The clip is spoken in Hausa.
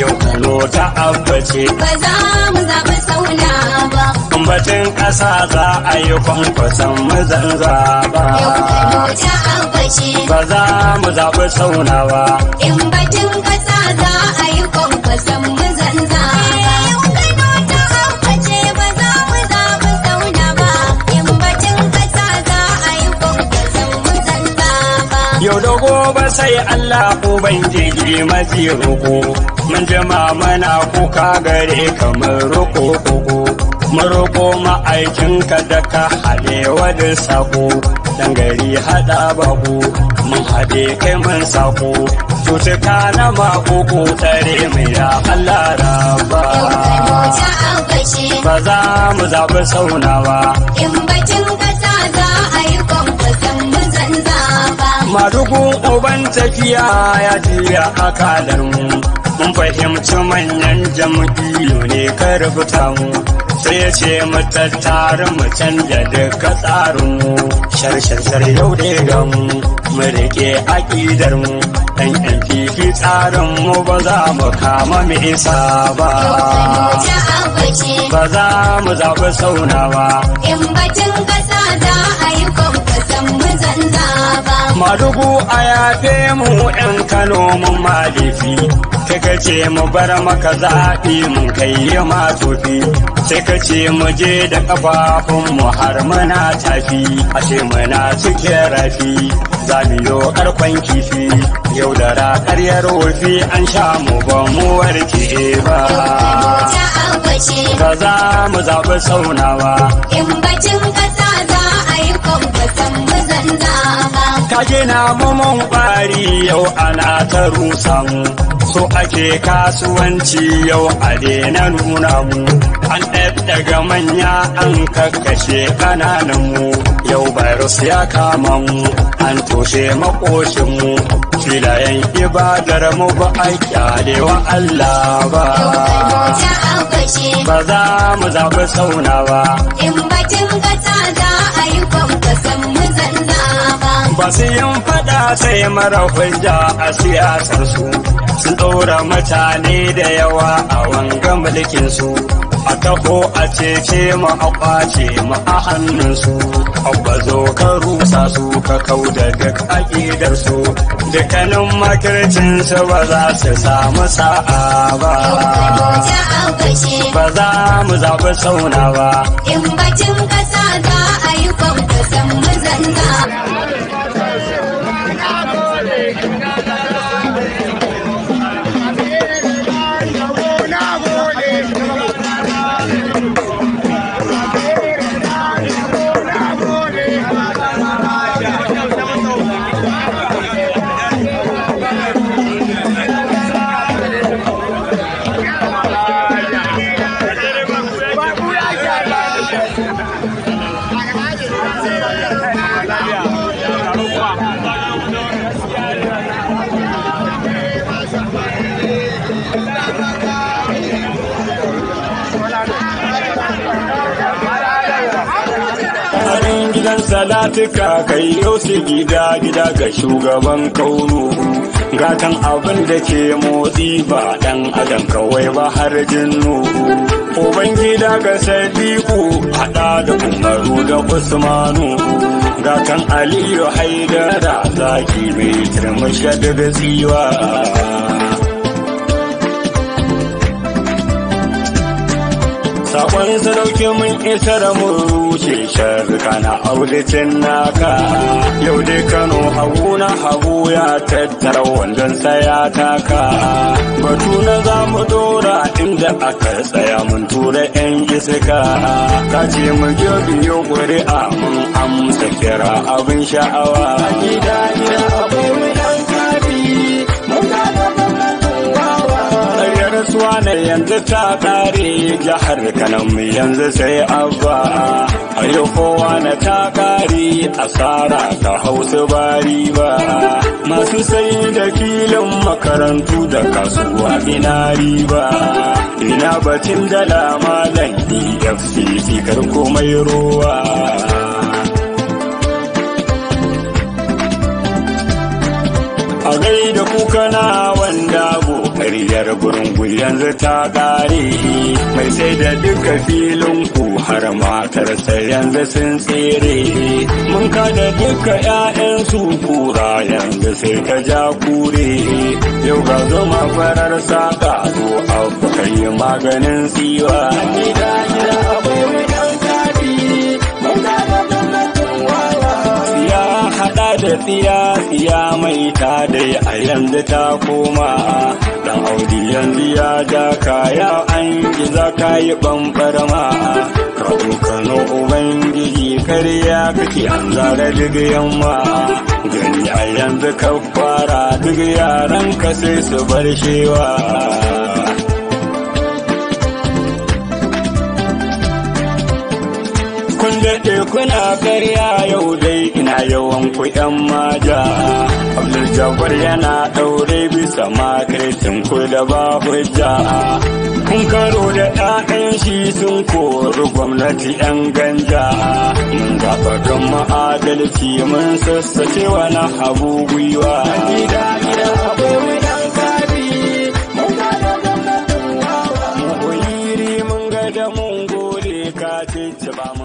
yau Kano ta abbace ba za mu zaɓi sauna ba. batun ƙasa za a yi kwankwason mazanza ba Yau Kano ta abbace ba za mu zaɓi sauna ba in batun ƙasa za a yi kwankwason mazanza ba. Yau Kano ta abbace ba za mu zaɓi sauna ba in batun ƙasa za a yi kwankwason mazanza ba. yau da gobe sai Allah ubangiji mafi roƙo mun jima mana kuka gare kamar roƙo maroko ma'aikinka da ka haɗewa da sako dan gari haɗa baku mun haɗe kai mun sako cutuka na makoko tsare mai ya Allah raba Yau Kano ta abbace ba za mu zaɓi saunawa in batun ƙasa za a yi kwankwason mazanza ba. madugun uban tafiya ya juya akalar mu mun fahimci manyan jam'iyyu ne ka rubuta mu sai ya ce mu tattara mu canja duka tsarin mu shar yau da ga mu rike aƙidar mu dan NPP tsarin mu ba za mu kama mu isa ba Yau Kano ta abbace ba za mu zaɓi saunawa in batun ƙasa za a yi kwankwason mazanza ba. madugu a yafe mu 'yan Kano mun malifi kai ka ce mu bar maka zaɓi mun kai ma tofi sai ka ce mu je da kafafun mu har muna tafi ashe muna cike rafi za mu yo karkon kifi yau da raƙaryar wofi an sha mu ba mu warke ba Ta abbace ba za mu zaɓi saunawa in batun ƙasa za a yi kwankwason mazanza ba. ka gina mu mun ƙwari yau ana ta rusa mu so ake kasuwanci yau a daina nuna mu an daga manya an kakkashe kananan mu yau virus ya kama mu an toshe makoshin mu filayen ibadar mu ba a kyalewa Allah ba Ta abbace ba za mu zaɓi saunawa in batun ƙasa za a yi kwankwason mazanza ba. ba su yin fada sai mara hujja a siyasar su sun ɗora mutane da yawa a wanga mulkin su a taho a cece mu a kwace mu a hannun su abba zo ka rusa su ka kauda duk aƙidar su dukkanin makircin su ba za su samu sa'a ba Ta abbace ba za mu zaɓi saunawa in batun ƙasa za a yi kwankwason mazanza. gidan salatuka kai yau su gida ga shugaban kaunu gatan abin da ke motsi ba dan adam kawai ba har jinnu ubangida ga sadiku hada da umaru da usmanu gatan aliyu haidara zaki mai turmushe daga tsiwa sakon sadauki mun isa da mun rushe sharka na aulitin naka yau dai Kano hagu na hagu ya tattara wandan saya taka batu na za mu dora inda aka tsaya mun tura yan iska ka ce mu je biyo ƙuri'a mun amsa kira abin sha'awa gida akwai mu yan kafi mun ga rasuwa na yanzu ta kare jihar kanan mu yanzu sai abba a yau kowa na ta kare asara ta hausa bari ba masu sai da filin makarantu da kasuwa ina riba ina batun dala malam EFCC kar komai rowa a gaida kuka na wanda ƙarya jam'iyyar burungu yanzu ta ƙare mai sai da duka filin ku har matarsa yanzu sun tsere mun kada duka 'ya'yansu kura yanzu sai ta ja kure yau ga zama farar saka zo abu kai maganin tsiwa gida gida akwai wajen kadi mun kada gwamnatin wawa siya hada da tsiya mai ta dai a yanzu ta koma dan Audi yanzu ya ja kaya an giza kayi bambar ma ka Kano ubangiji karya kake an zara duk yamma gani a yanzu ka fara duk yaran ka sai su bar shewa kun daɗe kuna karya yau dai ina yawan ku ƴan maja Abdul Jabbar yana ɗaure bisa makircin ku da ba hujja kun karo da ɗayan shi sun kori gwamnati ƴan ganja mun gaba kan ma'adalci mun sassace wani habu gwiwa gida gida akwai wuyan kadi mun gada gwamnatin wawa mun ga da mun gode ka ce ba mu